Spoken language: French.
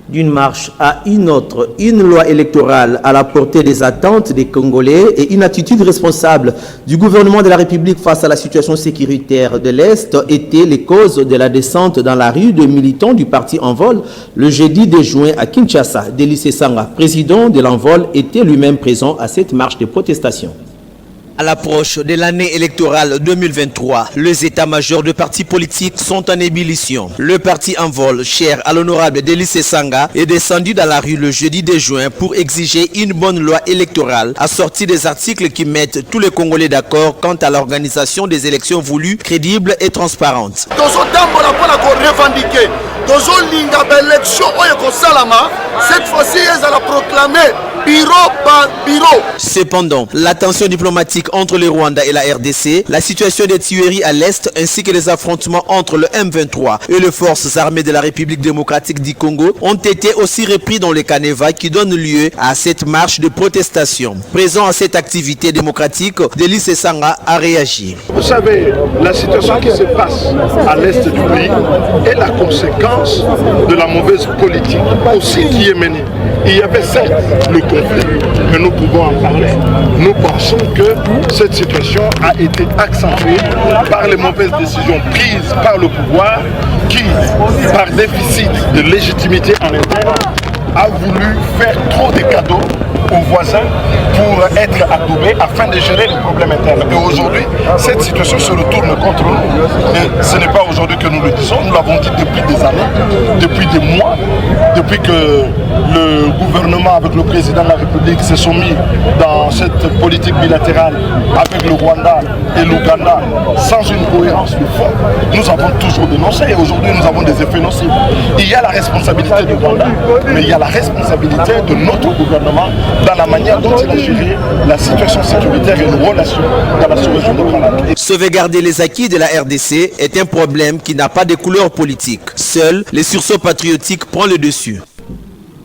D'une marche à une autre, une loi électorale à la portée des attentes des Congolais et une attitude responsable du gouvernement de la République face à la situation sécuritaire de l'Est étaient les causes de la descente dans la rue de militants du parti Envol le jeudi 2 juin à Kinshasa. Delis Sesanga, président de l'Envol, était lui-même présent à cette marche de protestation. À l'approche de l'année électorale 2023, les états-majors de partis politiques sont en ébullition. Le parti Envol, cher à l'honorable Delis Sesanga, est descendu dans la rue le jeudi 2 juin pour exiger une bonne loi électorale assortie des articles qui mettent tous les Congolais d'accord quant à l'organisation des élections voulues, crédibles et transparentes. Cette fois-ci, elle a proclamé bureau par bureau. Cependant, la tension diplomatique entre le Rwanda et la RDC, la situation des tueries à l'Est ainsi que les affrontements entre le M23 et les forces armées de la République démocratique du Congo ont été aussi repris dans le Caneva qui donne lieu à cette marche de protestation. Présent à cette activité démocratique, Delis Sesanga a réagi. Vous savez, la situation qui se passe à l'Est du pays est la conséquence de la mauvaise politique aussi qui est menée. Il y avait certes le conflit, mais nous pouvons en parler. Nous pensons que cette situation a été accentuée par les mauvaises décisions prises par le pouvoir qui, par déficit de légitimité en interne, a voulu faire trop de cadeaux aux voisins pour être adoubés afin de gérer les problèmes internes. Et aujourd'hui, cette situation se retourne contre nous. Et ce n'est pas aujourd'hui que nous le disons, nous l'avons dit depuis des années, depuis des mois, depuis que le gouvernement avec le président de la République se sont mis dans cette politique bilatérale avec le Rwanda et l'Ouganda sans une cohérence de fond. Nous avons toujours dénoncé et aujourd'hui nous avons des effets nocifs. Il y a la responsabilité du Rwanda, mais il y a la responsabilité de notre gouvernement dans la manière dont il a géré la situation sécuritaire et nos relations dans la sous-région de Grenade. Sauvegarder les acquis de la RDC est un problème qui n'a pas de couleur politique. Seul les sursauts patriotiques prennent le dessus.